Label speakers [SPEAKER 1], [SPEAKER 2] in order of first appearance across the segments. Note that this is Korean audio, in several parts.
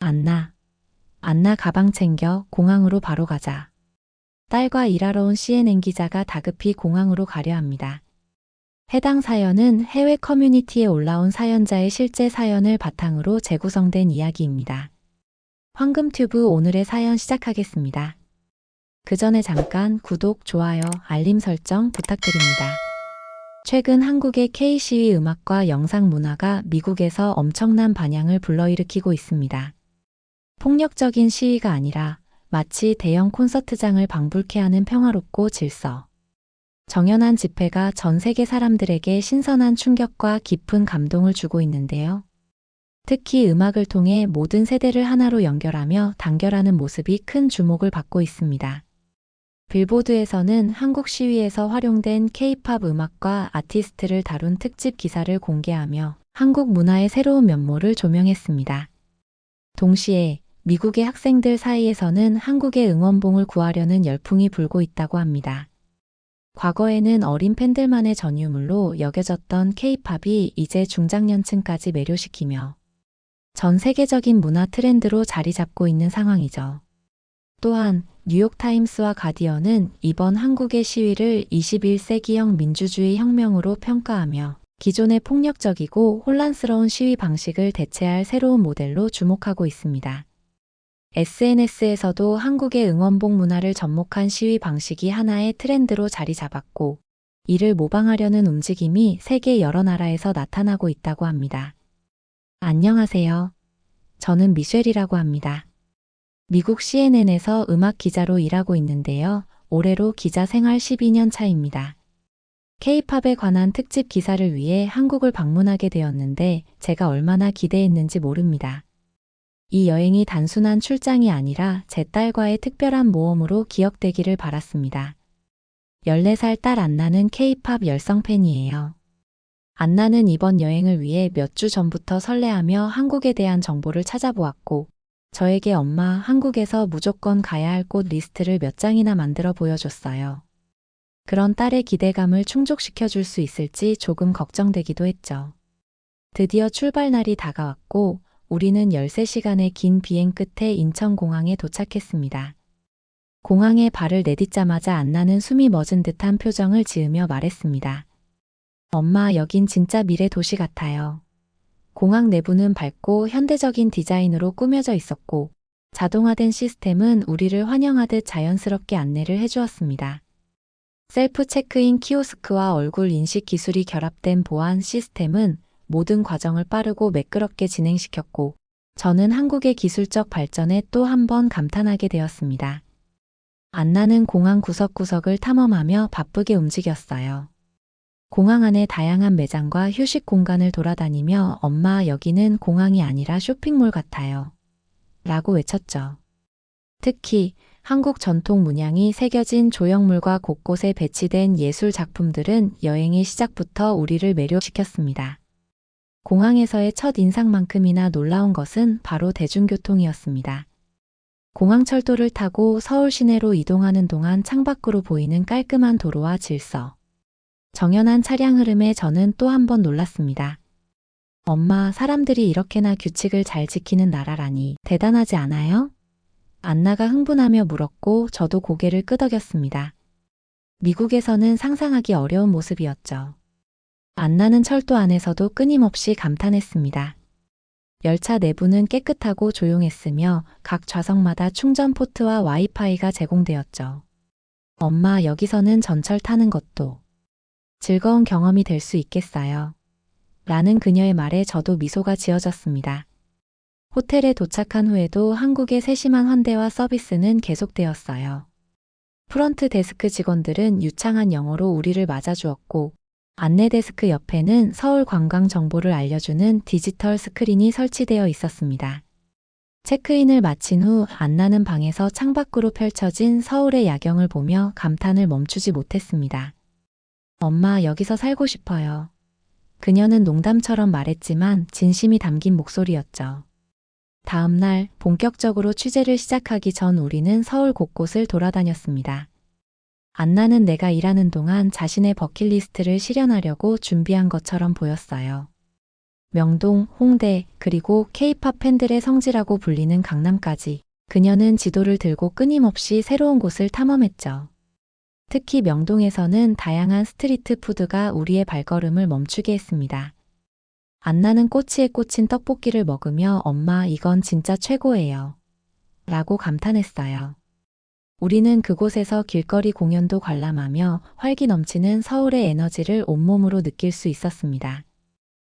[SPEAKER 1] 안나. 안나 가방 챙겨 공항으로 바로 가자. 딸과 일하러 온 CNN 기자가 다급히 공항으로 가려 합니다. 해당 사연은 해외 커뮤니티에 올라온 사연자의 실제 사연을 바탕으로 재구성된 이야기입니다. 황금튜브 오늘의 사연 시작하겠습니다. 그 전에 잠깐 구독, 좋아요, 알림 설정 부탁드립니다. 최근 한국의 K-시위 음악과 영상 문화가 미국에서 엄청난 반향을 불러일으키고 있습니다. 폭력적인 시위가 아니라 마치 대형 콘서트장을 방불케 하는 평화롭고 질서 정연한 집회가 전 세계 사람들에게 신선한 충격과 깊은 감동을 주고 있는데요. 특히 음악을 통해 모든 세대를 하나로 연결하며 단결하는 모습이 큰 주목을 받고 있습니다. 빌보드에서는 한국 시위에서 활용된 K-팝 음악과 아티스트를 다룬 특집 기사를 공개하며 한국 문화의 새로운 면모를 조명했습니다. 동시에 미국의 학생들 사이에서는 한국의 응원봉을 구하려는 열풍이 불고 있다고 합니다. 과거에는 어린 팬들만의 전유물로 여겨졌던 K-팝이 이제 중장년층까지 매료시키며 전 세계적인 문화 트렌드로 자리 잡고 있는 상황이죠. 또한 뉴욕타임스와 가디언은 이번 한국의 시위를 21세기형 민주주의 혁명으로 평가하며 기존의 폭력적이고 혼란스러운 시위 방식을 대체할 새로운 모델로 주목하고 있습니다. SNS에서도 한국의 응원봉 문화를 접목한 시위 방식이 하나의 트렌드로 자리 잡았고, 이를 모방하려는 움직임이 세계 여러 나라에서 나타나고 있다고 합니다. 안녕하세요. 저는 미셸이라고 합니다. 미국 CNN에서 음악 기자로 일하고 있는데요. 올해로 기자 생활 12년 차입니다. K-팝에 관한 특집 기사를 위해 한국을 방문하게 되었는데 제가 얼마나 기대했는지 모릅니다. 이 여행이 단순한 출장이 아니라 제 딸과의 특별한 모험으로 기억되기를 바랐습니다. 14살 딸 안나는 K-팝 열성 팬이에요. 안나는 이번 여행을 위해 몇 주 전부터 설레하며 한국에 대한 정보를 찾아보았고, 저에게 엄마 한국에서 무조건 가야 할 곳 리스트를 몇 장이나 만들어 보여줬어요. 그런 딸의 기대감을 충족시켜 줄 수 있을지 조금 걱정되기도 했죠. 드디어 출발 날이 다가왔고, 우리는 13시간의 긴 비행 끝에 인천공항에 도착했습니다. 공항에 발을 내딛자마자 안나는 숨이 멎은 듯한 표정을 지으며 말했습니다. 엄마, 여긴 진짜 미래 도시 같아요. 공항 내부는 밝고 현대적인 디자인으로 꾸며져 있었고, 자동화된 시스템은 우리를 환영하듯 자연스럽게 안내를 해주었습니다. 셀프 체크인 키오스크와 얼굴 인식 기술이 결합된 보안 시스템은 모든 과정을 빠르고 매끄럽게 진행시켰고, 저는 한국의 기술적 발전에 또 한 번 감탄하게 되었습니다. 안나는 공항 구석구석을 탐험하며 바쁘게 움직였어요. 공항 안의 다양한 매장과 휴식 공간을 돌아다니며 엄마, 여기는 공항이 아니라 쇼핑몰 같아요. 라고 외쳤죠. 특히 한국 전통 문양이 새겨진 조형물과 곳곳에 배치된 예술 작품들은 여행의 시작부터 우리를 매료시켰습니다. 공항에서의 첫 인상만큼이나 놀라운 것은 바로 대중교통이었습니다. 공항철도를 타고 서울 시내로 이동하는 동안 창밖으로 보이는 깔끔한 도로와 질서. 정연한 차량 흐름에 저는 또 한 번 놀랐습니다. 엄마, 사람들이 이렇게나 규칙을 잘 지키는 나라라니 대단하지 않아요? 안나가 흥분하며 물었고 저도 고개를 끄덕였습니다. 미국에서는 상상하기 어려운 모습이었죠. 안나는 철도 안에서도 끊임없이 감탄했습니다. 열차 내부는 깨끗하고 조용했으며 각 좌석마다 충전 포트와 와이파이가 제공되었죠. 엄마, 여기서는 전철 타는 것도 즐거운 경험이 될 수 있겠어요. 라는 그녀의 말에 저도 미소가 지어졌습니다. 호텔에 도착한 후에도 한국의 세심한 환대와 서비스는 계속되었어요. 프런트 데스크 직원들은 유창한 영어로 우리를 맞아주었고, 안내 데스크 옆에는 서울 관광 정보를 알려주는 디지털 스크린이 설치되어 있었습니다. 체크인을 마친 후 안나는 방에서 창밖으로 펼쳐진 서울의 야경을 보며 감탄을 멈추지 못했습니다. 엄마, 여기서 살고 싶어요. 그녀는 농담처럼 말했지만 진심이 담긴 목소리였죠. 다음 날 본격적으로 취재를 시작하기 전 우리는 서울 곳곳을 돌아다녔습니다. 안나는 내가 일하는 동안 자신의 버킷리스트를 실현하려고 준비한 것처럼 보였어요. 명동, 홍대, 그리고 K-팝 팬들의 성지라고 불리는 강남까지 그녀는 지도를 들고 끊임없이 새로운 곳을 탐험했죠. 특히 명동에서는 다양한 스트리트 푸드가 우리의 발걸음을 멈추게 했습니다. 안나는 꼬치에 꽂힌 떡볶이를 먹으며 엄마 이건 진짜 최고예요. 라고 감탄했어요. 우리는 그곳에서 길거리 공연도 관람하며 활기 넘치는 서울의 에너지를 온몸으로 느낄 수 있었습니다.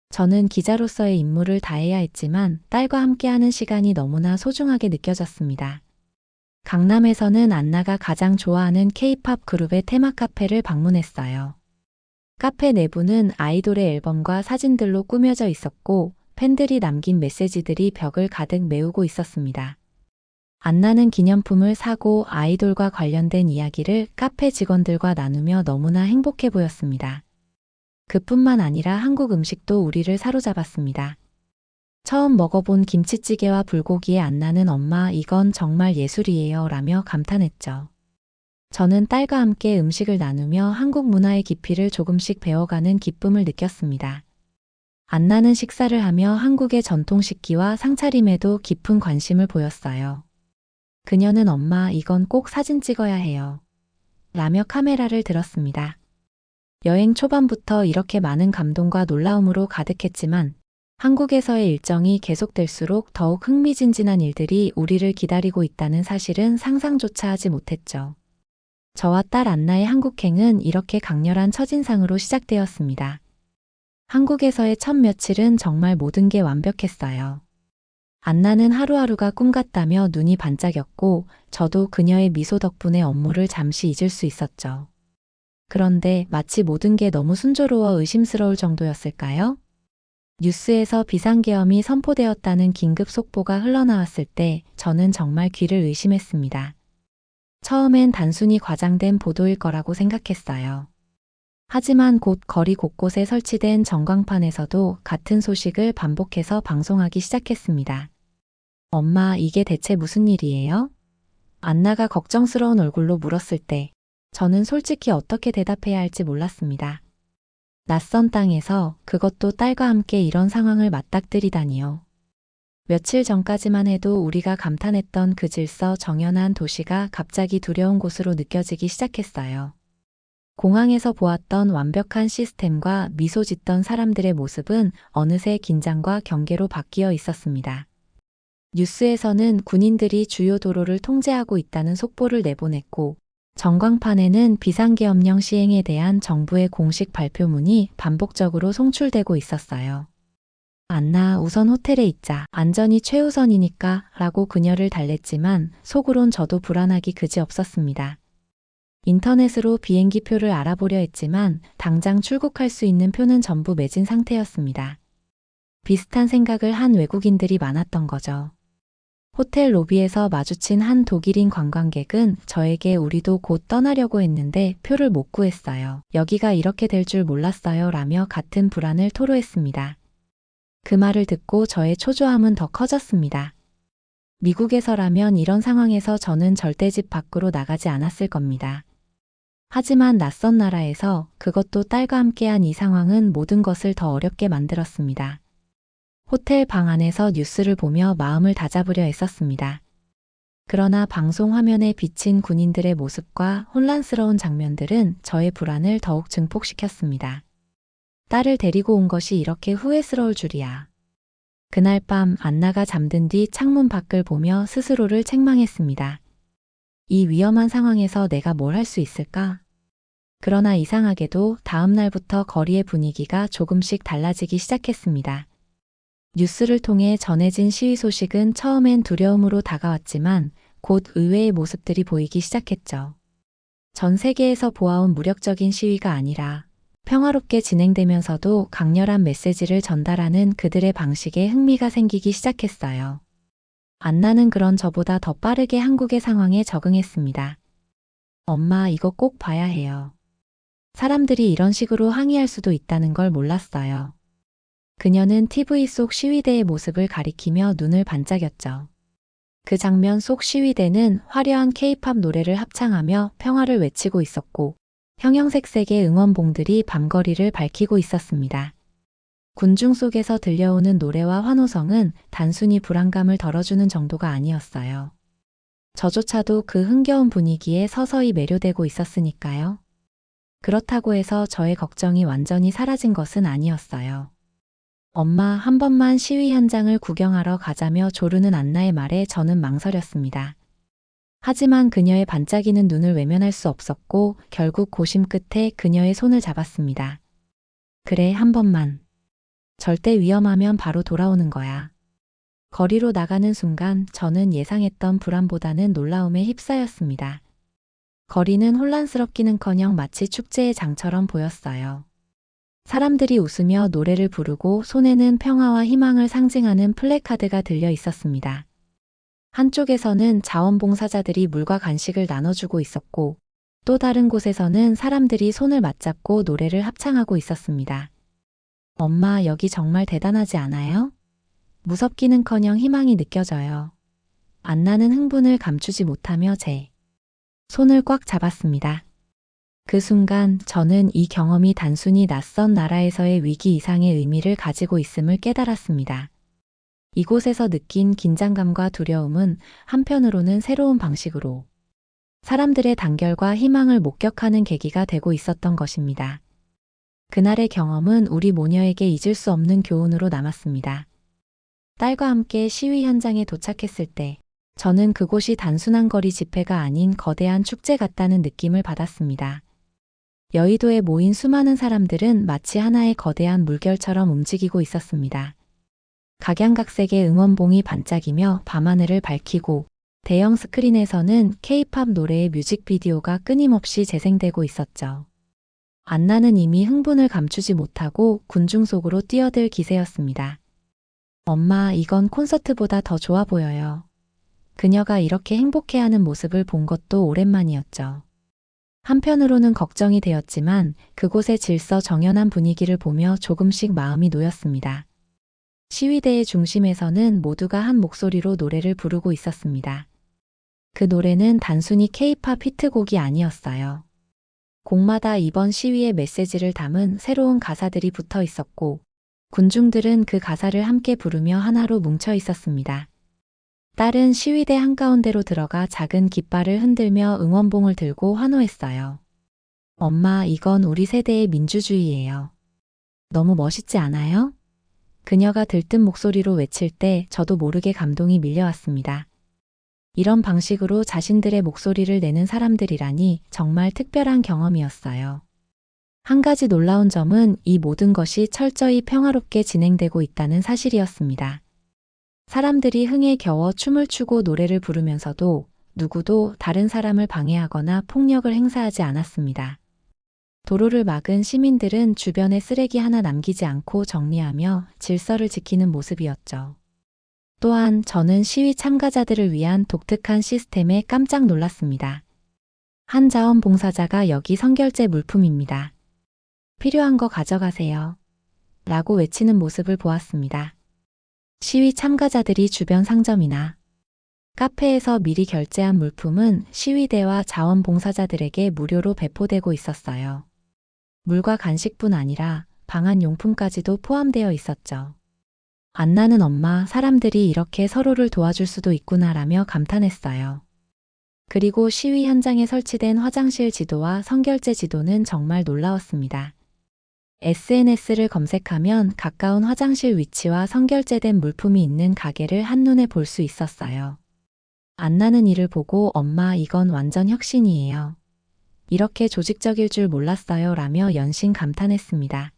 [SPEAKER 1] 저는 기자로서의 임무를 다해야 했지만 딸과 함께하는 시간이 너무나 소중하게 느껴졌습니다. 강남에서는 안나가 가장 좋아하는 K-팝 그룹의 테마 카페를 방문했어요. 카페 내부는 아이돌의 앨범과 사진들로 꾸며져 있었고 팬들이 남긴 메시지들이 벽을 가득 메우고 있었습니다. 안나는 기념품을 사고 아이돌과 관련된 이야기를 카페 직원들과 나누며 너무나 행복해 보였습니다. 그뿐만 아니라 한국 음식도 우리를 사로잡았습니다. 처음 먹어본 김치찌개와 불고기에 안나는 엄마 이건 정말 예술이에요 라며 감탄했죠. 저는 딸과 함께 음식을 나누며 한국 문화의 깊이를 조금씩 배워가는 기쁨을 느꼈습니다. 안나는 식사를 하며 한국의 전통 식기와 상차림에도 깊은 관심을 보였어요. 그녀는 엄마 이건 꼭 사진 찍어야 해요. 라며 카메라를 들었습니다. 여행 초반부터 이렇게 많은 감동과 놀라움으로 가득했지만 한국에서의 일정이 계속될수록 더욱 흥미진진한 일들이 우리를 기다리고 있다는 사실은 상상조차 하지 못했죠. 저와 딸 안나의 한국행은 이렇게 강렬한 첫인상으로 시작되었습니다. 한국에서의 첫 며칠은 정말 모든 게 완벽했어요. 안나는 하루하루가 꿈 같다며 눈이 반짝였고 저도 그녀의 미소 덕분에 업무를 잠시 잊을 수 있었죠. 그런데 마치 모든 게 너무 순조로워 의심스러울 정도였을까요? 뉴스에서 비상계엄이 선포되었다는 긴급 속보가 흘러나왔을 때 저는 정말 귀를 의심했습니다. 처음엔 단순히 과장된 보도일 거라고 생각했어요. 하지만 곧 거리 곳곳에 설치된 전광판에서도 같은 소식을 반복해서 방송하기 시작했습니다. 엄마, 이게 대체 무슨 일이에요? 안나가 걱정스러운 얼굴로 물었을 때 저는 솔직히 어떻게 대답해야 할지 몰랐습니다. 낯선 땅에서 그것도 딸과 함께 이런 상황을 맞닥뜨리다니요. 며칠 전까지만 해도 우리가 감탄했던 그 질서 정연한 도시가 갑자기 두려운 곳으로 느껴지기 시작했어요. 공항에서 보았던 완벽한 시스템과 미소 짓던 사람들의 모습은 어느새 긴장과 경계로 바뀌어 있었습니다. 뉴스에서는 군인들이 주요 도로를 통제하고 있다는 속보를 내보냈고 전광판에는 비상계엄령 시행에 대한 정부의 공식 발표문이 반복적으로 송출되고 있었어요. 안나, 우선 호텔에 있자. 안전이 최우선이니까 라고 그녀를 달랬지만 속으론 저도 불안하기 그지없었습니다. 인터넷으로 비행기 표를 알아보려 했지만 당장 출국할 수 있는 표는 전부 매진 상태였습니다. 비슷한 생각을 한 외국인들이 많았던 거죠. 호텔 로비에서 마주친 한 독일인 관광객은 저에게 우리도 곧 떠나려고 했는데 표를 못 구했어요. 여기가 이렇게 될 줄 몰랐어요 라며 같은 불안을 토로했습니다. 그 말을 듣고 저의 초조함은 더 커졌습니다. 미국에서라면 이런 상황에서 저는 절대 집 밖으로 나가지 않았을 겁니다. 하지만 낯선 나라에서 그것도 딸과 함께한 이 상황은 모든 것을 더 어렵게 만들었습니다. 호텔 방 안에서 뉴스를 보며 마음을 다잡으려 애썼습니다. 그러나 방송 화면에 비친 군인들의 모습과 혼란스러운 장면들은 저의 불안을 더욱 증폭시켰습니다. 딸을 데리고 온 것이 이렇게 후회스러울 줄이야. 그날 밤 안나가 잠든 뒤 창문 밖을 보며 스스로를 책망했습니다. 이 위험한 상황에서 내가 뭘 할 수 있을까? 그러나 이상하게도 다음 날부터 거리의 분위기가 조금씩 달라지기 시작했습니다. 뉴스를 통해 전해진 시위 소식은 처음엔 두려움으로 다가왔지만 곧 의외의 모습들이 보이기 시작했죠. 전 세계에서 보아온 무력적인 시위가 아니라 평화롭게 진행되면서도 강렬한 메시지를 전달하는 그들의 방식에 흥미가 생기기 시작했어요. 안나는 그런 저보다 더 빠르게 한국의 상황에 적응했습니다. 엄마, 이거 꼭 봐야 해요. 사람들이 이런 식으로 항의할 수도 있다는 걸 몰랐어요. 그녀는 TV 속 시위대의 모습을 가리키며 눈을 반짝였죠. 그 장면 속 시위대는 화려한 K-팝 노래를 합창하며 평화를 외치고 있었고 형형색색의 응원봉들이 밤거리를 밝히고 있었습니다. 군중 속에서 들려오는 노래와 환호성은 단순히 불안감을 덜어주는 정도가 아니었어요. 저조차도 그 흥겨운 분위기에 서서히 매료되고 있었으니까요. 그렇다고 해서 저의 걱정이 완전히 사라진 것은 아니었어요. 엄마, 한 번만 시위 현장을 구경하러 가자며 조르는 안나의 말에 저는 망설였습니다. 하지만 그녀의 반짝이는 눈을 외면할 수 없었고 결국 고심 끝에 그녀의 손을 잡았습니다. 그래, 한 번만. 절대 위험하면 바로 돌아오는 거야. 거리로 나가는 순간 저는 예상했던 불안보다는 놀라움에 휩싸였습니다. 거리는 혼란스럽기는커녕 마치 축제의 장처럼 보였어요. 사람들이 웃으며 노래를 부르고 손에는 평화와 희망을 상징하는 플래카드가 들려 있었습니다. 한쪽에서는 자원봉사자들이 물과 간식을 나눠주고 있었고, 또 다른 곳에서는 사람들이 손을 맞잡고 노래를 합창하고 있었습니다. 엄마, 여기 정말 대단하지 않아요? 무섭기는커녕 희망이 느껴져요. 안나는 흥분을 감추지 못하며 제 손을 꽉 잡았습니다. 그 순간 저는 이 경험이 단순히 낯선 나라에서의 위기 이상의 의미를 가지고 있음을 깨달았습니다. 이곳에서 느낀 긴장감과 두려움은 한편으로는 새로운 방식으로 사람들의 단결과 희망을 목격하는 계기가 되고 있었던 것입니다. 그날의 경험은 우리 모녀에게 잊을 수 없는 교훈으로 남았습니다. 딸과 함께 시위 현장에 도착했을 때 저는 그곳이 단순한 거리 집회가 아닌 거대한 축제 같다는 느낌을 받았습니다. 여의도에 모인 수많은 사람들은 마치 하나의 거대한 물결처럼 움직이고 있었습니다. 각양각색의 응원봉이 반짝이며 밤하늘을 밝히고 대형 스크린에서는 K-팝 노래의 뮤직비디오가 끊임없이 재생되고 있었죠. 안나는 이미 흥분을 감추지 못하고 군중 속으로 뛰어들 기세였습니다. 엄마, 이건 콘서트보다 더 좋아 보여요. 그녀가 이렇게 행복해하는 모습을 본 것도 오랜만이었죠. 한편으로는 걱정이 되었지만 그곳의 질서 정연한 분위기를 보며 조금씩 마음이 놓였습니다. 시위대의 중심에서는 모두가 한 목소리로 노래를 부르고 있었습니다. 그 노래는 단순히 K-팝 히트곡이 아니었어요. 곡마다 이번 시위의 메시지를 담은 새로운 가사들이 붙어 있었고, 군중들은 그 가사를 함께 부르며 하나로 뭉쳐 있었습니다. 딸은 시위대 한가운데로 들어가 작은 깃발을 흔들며 응원봉을 들고 환호했어요. 엄마, 이건 우리 세대의 민주주의예요. 너무 멋있지 않아요? 그녀가 들뜬 목소리로 외칠 때 저도 모르게 감동이 밀려왔습니다. 이런 방식으로 자신들의 목소리를 내는 사람들이라니 정말 특별한 경험이었어요. 한 가지 놀라운 점은 이 모든 것이 철저히 평화롭게 진행되고 있다는 사실이었습니다. 사람들이 흥에 겨워 춤을 추고 노래를 부르면서도 누구도 다른 사람을 방해하거나 폭력을 행사하지 않았습니다. 도로를 막은 시민들은 주변에 쓰레기 하나 남기지 않고 정리하며 질서를 지키는 모습이었죠. 또한 저는 시위 참가자들을 위한 독특한 시스템에 깜짝 놀랐습니다. 한 자원봉사자가 여기 선결제 물품입니다. 필요한 거 가져가세요. 라고 외치는 모습을 보았습니다. 시위 참가자들이 주변 상점이나 카페에서 미리 결제한 물품은 시위대와 자원봉사자들에게 무료로 배포되고 있었어요. 물과 간식뿐 아니라 방한용품까지도 포함되어 있었죠. 안나는 엄마, 사람들이 이렇게 서로를 도와줄 수도 있구나라며 감탄했어요. 그리고 시위 현장에 설치된 화장실 지도와 선결제 지도는 정말 놀라웠습니다. SNS를 검색하면 가까운 화장실 위치와 선결제된 물품이 있는 가게를 한눈에 볼 수 있었어요. 안나는 이를 보고 엄마, 이건 완전 혁신이에요. 이렇게 조직적일 줄 몰랐어요 라며 연신 감탄했습니다.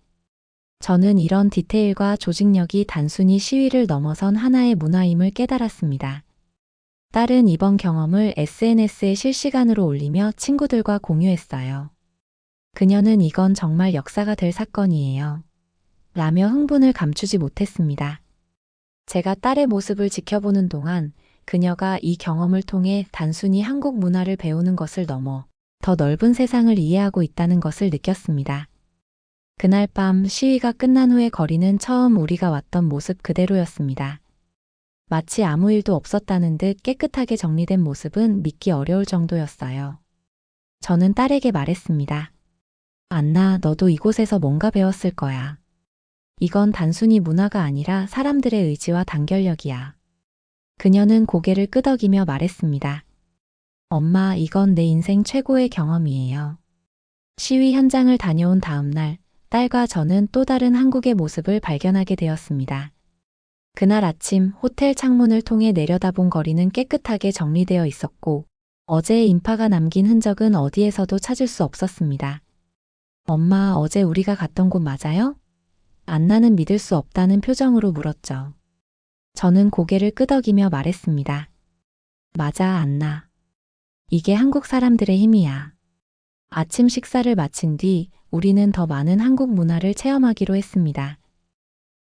[SPEAKER 1] 저는 이런 디테일과 조직력이 단순히 시위를 넘어선 하나의 문화임을 깨달았습니다. 딸은 이번 경험을 SNS에 실시간으로 올리며 친구들과 공유했어요. 그녀는 이건 정말 역사가 될 사건이에요. 라며 흥분을 감추지 못했습니다. 제가 딸의 모습을 지켜보는 동안 그녀가 이 경험을 통해 단순히 한국 문화를 배우는 것을 넘어 더 넓은 세상을 이해하고 있다는 것을 느꼈습니다. 그날 밤 시위가 끝난 후에 거리는 처음 우리가 왔던 모습 그대로였습니다. 마치 아무 일도 없었다는 듯 깨끗하게 정리된 모습은 믿기 어려울 정도였어요. 저는 딸에게 말했습니다. 안나, 너도 이곳에서 뭔가 배웠을 거야. 이건 단순히 문화가 아니라 사람들의 의지와 단결력이야. 그녀는 고개를 끄덕이며 말했습니다. 엄마, 이건 내 인생 최고의 경험이에요. 시위 현장을 다녀온 다음 날, 딸과 저는 또 다른 한국의 모습을 발견하게 되었습니다. 그날 아침 호텔 창문을 통해 내려다본 거리는 깨끗하게 정리되어 있었고, 어제의 인파가 남긴 흔적은 어디에서도 찾을 수 없었습니다. 엄마, 어제 우리가 갔던 곳 맞아요? 안나는 믿을 수 없다는 표정으로 물었죠. 저는 고개를 끄덕이며 말했습니다. 맞아, 안나. 이게 한국 사람들의 힘이야. 아침 식사를 마친 뒤 우리는 더 많은 한국 문화를 체험하기로 했습니다.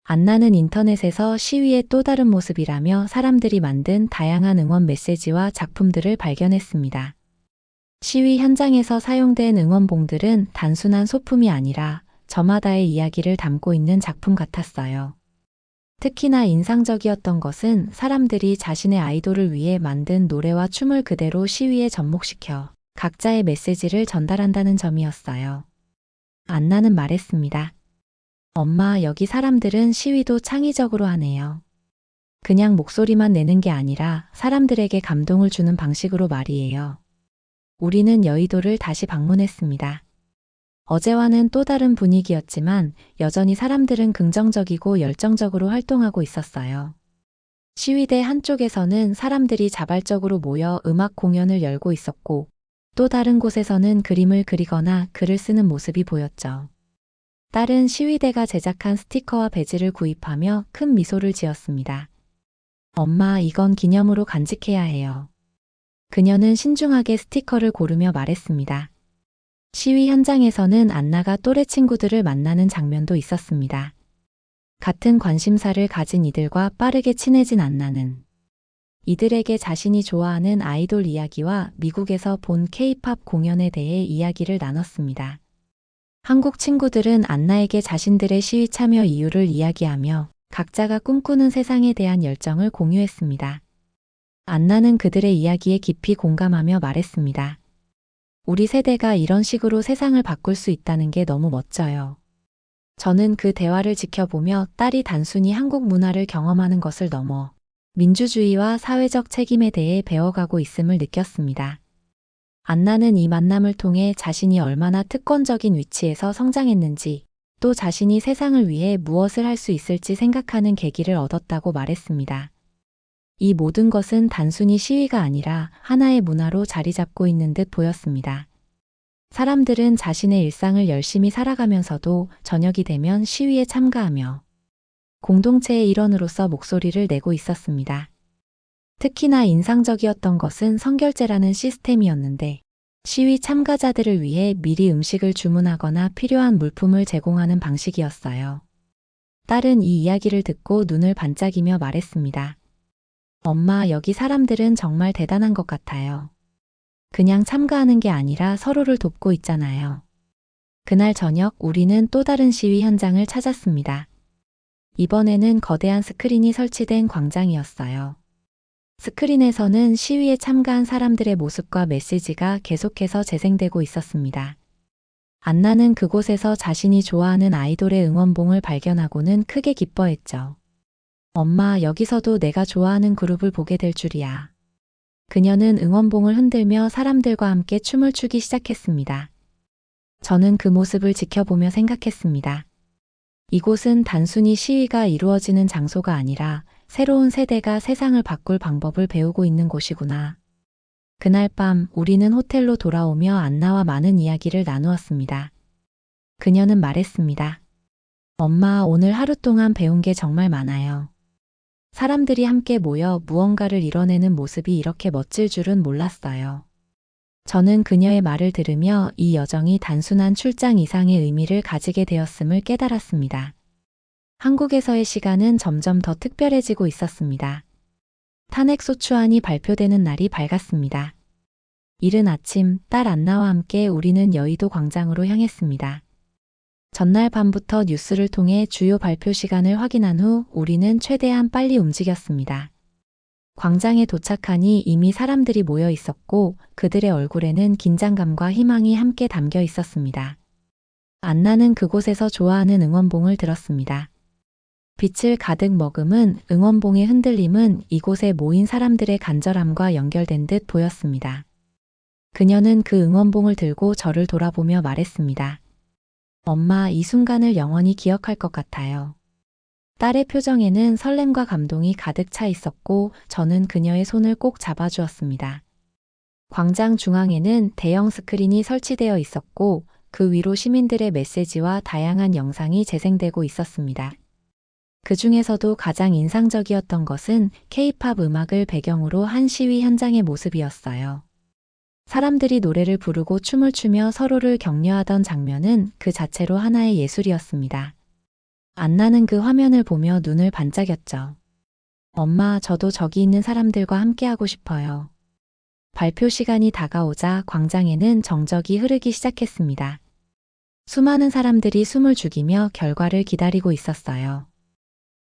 [SPEAKER 1] 안나는 인터넷에서 시위의 또 다른 모습이라며 사람들이 만든 다양한 응원 메시지와 작품들을 발견했습니다. 시위 현장에서 사용된 응원봉들은 단순한 소품이 아니라 저마다의 이야기를 담고 있는 작품 같았어요. 특히나 인상적이었던 것은 사람들이 자신의 아이돌을 위해 만든 노래와 춤을 그대로 시위에 접목시켜 각자의 메시지를 전달한다는 점이었어요. 안나는 말했습니다. 엄마, 여기 사람들은 시위도 창의적으로 하네요. 그냥 목소리만 내는 게 아니라 사람들에게 감동을 주는 방식으로 말이에요. 우리는 여의도를 다시 방문했습니다. 어제와는 또 다른 분위기였지만 여전히 사람들은 긍정적이고 열정적으로 활동하고 있었어요. 시위대 한쪽에서는 사람들이 자발적으로 모여 음악 공연을 열고 있었고, 또 다른 곳에서는 그림을 그리거나 글을 쓰는 모습이 보였죠. 딸은 시위대가 제작한 스티커와 배지를 구입하며 큰 미소를 지었습니다. 엄마, 이건 기념으로 간직해야 해요. 그녀는 신중하게 스티커를 고르며 말했습니다. 시위 현장에서는 안나가 또래 친구들을 만나는 장면도 있었습니다. 같은 관심사를 가진 이들과 빠르게 친해진 안나는 이들에게 자신이 좋아하는 아이돌 이야기와 미국에서 본 K-팝 공연에 대해 이야기를 나눴습니다. 한국 친구들은 안나에게 자신들의 시위 참여 이유를 이야기하며 각자가 꿈꾸는 세상에 대한 열정을 공유했습니다. 안나는 그들의 이야기에 깊이 공감하며 말했습니다. 우리 세대가 이런 식으로 세상을 바꿀 수 있다는 게 너무 멋져요. 저는 그 대화를 지켜보며 딸이 단순히 한국 문화를 경험하는 것을 넘어 민주주의와 사회적 책임에 대해 배워가고 있음을 느꼈습니다. 안나는 이 만남을 통해 자신이 얼마나 특권적인 위치에서 성장했는지, 또 자신이 세상을 위해 무엇을 할 수 있을지 생각하는 계기를 얻었다고 말했습니다. 이 모든 것은 단순히 시위가 아니라 하나의 문화로 자리 잡고 있는 듯 보였습니다. 사람들은 자신의 일상을 열심히 살아가면서도 저녁이 되면 시위에 참가하며 공동체의 일원으로서 목소리를 내고 있었습니다. 특히나 인상적이었던 것은 선결제라는 시스템이었는데, 시위 참가자들을 위해 미리 음식을 주문하거나 필요한 물품을 제공하는 방식이었어요. 딸은 이 이야기를 듣고 눈을 반짝이며 말했습니다. 엄마, 여기 사람들은 정말 대단한 것 같아요. 그냥 참가하는 게 아니라 서로를 돕고 있잖아요. 그날 저녁 우리는 또 다른 시위 현장을 찾았습니다. 이번에는 거대한 스크린이 설치된 광장이었어요. 스크린에서는 시위에 참가한 사람들의 모습과 메시지가 계속해서 재생되고 있었습니다. 안나는 그곳에서 자신이 좋아하는 아이돌의 응원봉을 발견하고는 크게 기뻐했죠. 엄마, 여기서도 내가 좋아하는 그룹을 보게 될 줄이야. 그녀는 응원봉을 흔들며 사람들과 함께 춤을 추기 시작했습니다. 저는 그 모습을 지켜보며 생각했습니다. 이곳은 단순히 시위가 이루어지는 장소가 아니라 새로운 세대가 세상을 바꿀 방법을 배우고 있는 곳이구나. 그날 밤 우리는 호텔로 돌아오며 안나와 많은 이야기를 나누었습니다. 그녀는 말했습니다. 엄마, 오늘 하루 동안 배운 게 정말 많아요. 사람들이 함께 모여 무언가를 이뤄내는 모습이 이렇게 멋질 줄은 몰랐어요. 저는 그녀의 말을 들으며 이 여정이 단순한 출장 이상의 의미를 가지게 되었음을 깨달았습니다. 한국에서의 시간은 점점 더 특별해지고 있었습니다. 탄핵소추안이 발표되는 날이 밝았습니다. 이른 아침 딸 안나와 함께 우리는 여의도 광장으로 향했습니다. 전날 밤부터 뉴스를 통해 주요 발표 시간을 확인한 후 우리는 최대한 빨리 움직였습니다. 광장에 도착하니 이미 사람들이 모여 있었고 그들의 얼굴에는 긴장감과 희망이 함께 담겨 있었습니다. 안나는 그곳에서 좋아하는 응원봉을 들었습니다. 빛을 가득 머금은 응원봉의 흔들림은 이곳에 모인 사람들의 간절함과 연결된 듯 보였습니다. 그녀는 그 응원봉을 들고 저를 돌아보며 말했습니다. 엄마, 이 순간을 영원히 기억할 것 같아요. 딸의 표정에는 설렘과 감동이 가득 차 있었고 저는 그녀의 손을 꼭 잡아주었습니다. 광장 중앙에는 대형 스크린이 설치되어 있었고 그 위로 시민들의 메시지와 다양한 영상이 재생되고 있었습니다. 그 중에서도 가장 인상적이었던 것은 K-팝 음악을 배경으로 한 시위 현장의 모습이었어요. 사람들이 노래를 부르고 춤을 추며 서로를 격려하던 장면은 그 자체로 하나의 예술이었습니다. 안나는 그 화면을 보며 눈을 반짝였죠. 엄마, 저도 저기 있는 사람들과 함께하고 싶어요. 발표 시간이 다가오자 광장에는 정적이 흐르기 시작했습니다. 수많은 사람들이 숨을 죽이며 결과를 기다리고 있었어요.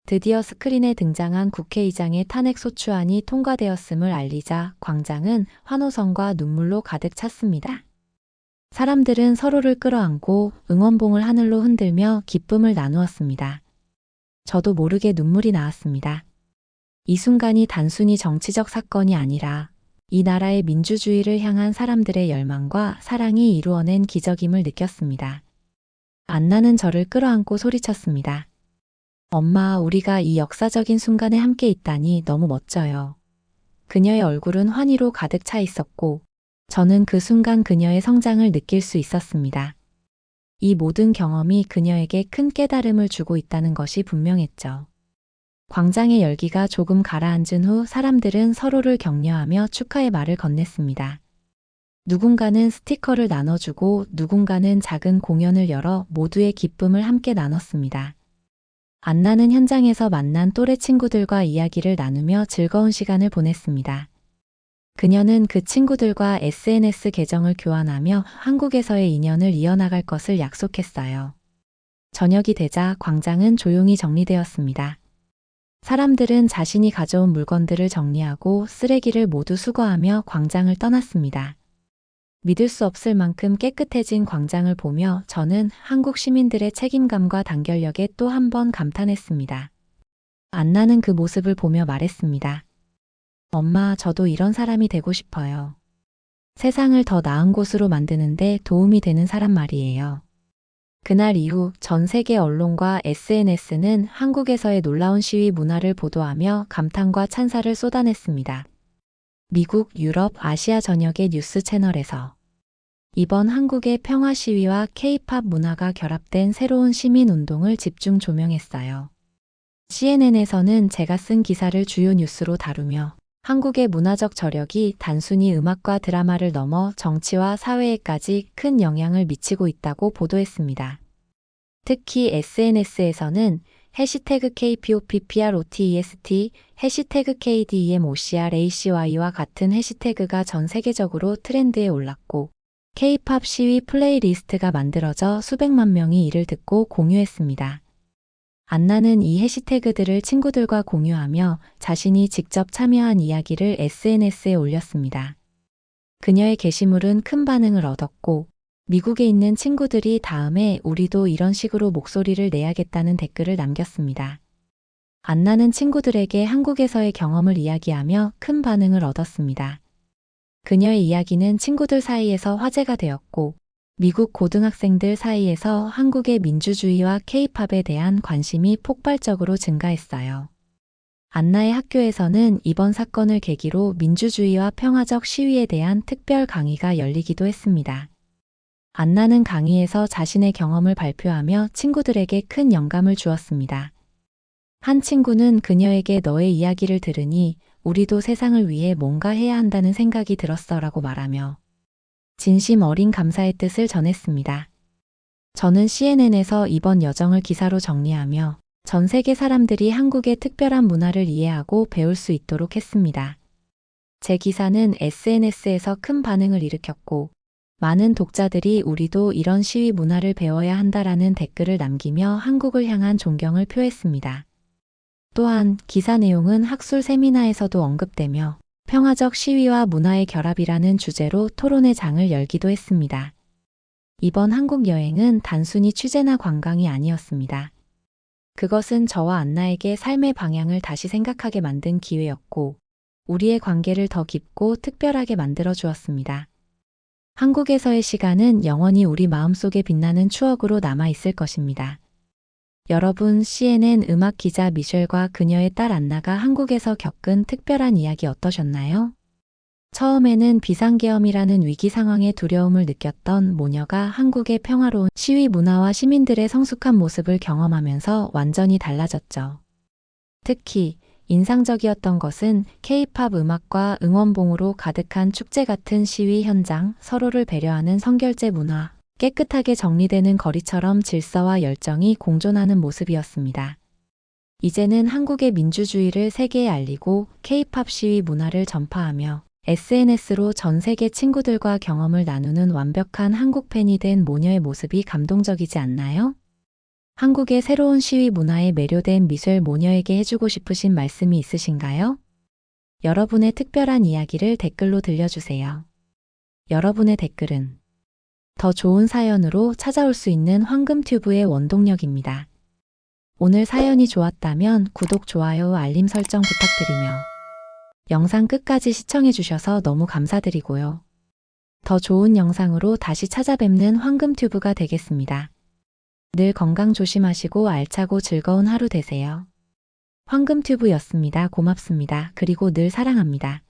[SPEAKER 1] 드디어 스크린에 등장한 국회의장의 탄핵 소추안이 통과되었음을 알리자 광장은 환호성과 눈물로 가득 찼습니다. 사람들은 서로를 끌어안고 응원봉을 하늘로 흔들며 기쁨을 나누었습니다. 저도 모르게 눈물이 나왔습니다. 이 순간이 단순히 정치적 사건이 아니라 이 나라의 민주주의를 향한 사람들의 열망과 사랑이 이루어낸 기적임을 느꼈습니다. 안나는 저를 끌어안고 소리쳤습니다. 엄마, 우리가 이 역사적인 순간에 함께 있다니 너무 멋져요. 그녀의 얼굴은 환희로 가득 차 있었고 저는 그 순간 그녀의 성장을 느낄 수 있었습니다. 이 모든 경험이 그녀에게 큰 깨달음을 주고 있다는 것이 분명했죠. 광장의 열기가 조금 가라앉은 후 사람들은 서로를 격려하며 축하의 말을 건넸습니다. 누군가는 스티커를 나눠주고 누군가는 작은 공연을 열어 모두의 기쁨을 함께 나눴습니다. 안나는 현장에서 만난 또래 친구들과 이야기를 나누며 즐거운 시간을 보냈습니다. 그녀는 그 친구들과 SNS 계정을 교환하며 한국에서의 인연을 이어나갈 것을 약속했어요. 저녁이 되자 광장은 조용히 정리되었습니다. 사람들은 자신이 가져온 물건들을 정리하고 쓰레기를 모두 수거하며 광장을 떠났습니다. 믿을 수 없을 만큼 깨끗해진 광장을 보며 저는 한국 시민들의 책임감과 단결력에 또 한 번 감탄했습니다. 안나는 그 모습을 보며 말했습니다. 엄마, 저도 이런 사람이 되고 싶어요. 세상을 더 나은 곳으로 만드는데 도움이 되는 사람 말이에요. 그날 이후 전 세계 언론과 SNS는 한국에서의 놀라운 시위 문화를 보도하며 감탄과 찬사를 쏟아냈습니다. 미국, 유럽, 아시아 전역의 뉴스 채널에서 이번 한국의 평화 시위와 K-팝 문화가 결합된 새로운 시민 운동을 집중 조명했어요. CNN에서는 제가 쓴 기사를 주요 뉴스로 다루며 한국의 문화적 저력이 단순히 음악과 드라마를 넘어 정치와 사회에까지 큰 영향을 미치고 있다고 보도했습니다. 특히 SNS에서는 해시태그 KPOPPROTEST, 해시태그 KDEMOCRACY와 같은 해시태그가 전 세계적으로 트렌드에 올랐고 K-팝 시위 플레이리스트가 만들어져 수백만 명이 이를 듣고 공유했습니다. 안나는 이 해시태그들을 친구들과 공유하며 자신이 직접 참여한 이야기를 SNS에 올렸습니다. 그녀의 게시물은 큰 반응을 얻었고 미국에 있는 친구들이 다음에 우리도 이런 식으로 목소리를 내야겠다는 댓글을 남겼습니다. 안나는 친구들에게 한국에서의 경험을 이야기하며 큰 반응을 얻었습니다. 그녀의 이야기는 친구들 사이에서 화제가 되었고 미국 고등학생들 사이에서 한국의 민주주의와 K-팝에 대한 관심이 폭발적으로 증가했어요. 안나의 학교에서는 이번 사건을 계기로 민주주의와 평화적 시위에 대한 특별 강의가 열리기도 했습니다. 안나는 강의에서 자신의 경험을 발표하며 친구들에게 큰 영감을 주었습니다. 한 친구는 그녀에게 너의 이야기를 들으니 우리도 세상을 위해 뭔가 해야 한다는 생각이 들었어라고 말하며 진심 어린 감사의 뜻을 전했습니다. 저는 CNN에서 이번 여정을 기사로 정리하며 전 세계 사람들이 한국의 특별한 문화를 이해하고 배울 수 있도록 했습니다. 제 기사는 SNS에서 큰 반응을 일으켰고 많은 독자들이 우리도 이런 시위 문화를 배워야 한다라는 댓글을 남기며 한국을 향한 존경을 표했습니다. 또한 기사 내용은 학술 세미나에서도 언급되며 평화적 시위와 문화의 결합이라는 주제로 토론회 장을 열기도 했습니다. 이번 한국 여행은 단순히 취재나 관광이 아니었습니다. 그것은 저와 안나에게 삶의 방향을 다시 생각하게 만든 기회였고, 우리의 관계를 더 깊고 특별하게 만들어 주었습니다. 한국에서의 시간은 영원히 우리 마음속에 빛나는 추억으로 남아 있을 것입니다. 여러분, CNN 음악 기자 미셸과 그녀의 딸 안나가 한국에서 겪은 특별한 이야기 어떠셨나요? 처음에는 비상계엄이라는 위기 상황에 두려움을 느꼈던 모녀가 한국의 평화로운 시위 문화와 시민들의 성숙한 모습을 경험하면서 완전히 달라졌죠. 특히 인상적이었던 것은 K-팝 음악과 응원봉으로 가득한 축제 같은 시위 현장, 서로를 배려하는 성결제 문화, 깨끗하게 정리되는 거리처럼 질서와 열정이 공존하는 모습이었습니다. 이제는 한국의 민주주의를 세계에 알리고 K-팝 시위 문화를 전파하며 SNS로 전 세계 친구들과 경험을 나누는 완벽한 한국 팬이 된 모녀의 모습이 감동적이지 않나요? 한국의 새로운 시위 문화에 매료된 미셸 모녀에게 해주고 싶으신 말씀이 있으신가요? 여러분의 특별한 이야기를 댓글로 들려주세요. 여러분의 댓글은 더 좋은 사연으로 찾아올 수 있는 황금튜브의 원동력입니다. 오늘 사연이 좋았다면 구독, 좋아요, 알림 설정 부탁드리며 영상 끝까지 시청해주셔서 너무 감사드리고요. 더 좋은 영상으로 다시 찾아뵙는 황금튜브가 되겠습니다. 늘 건강 조심하시고 알차고 즐거운 하루 되세요. 황금튜브였습니다. 고맙습니다. 그리고 늘 사랑합니다.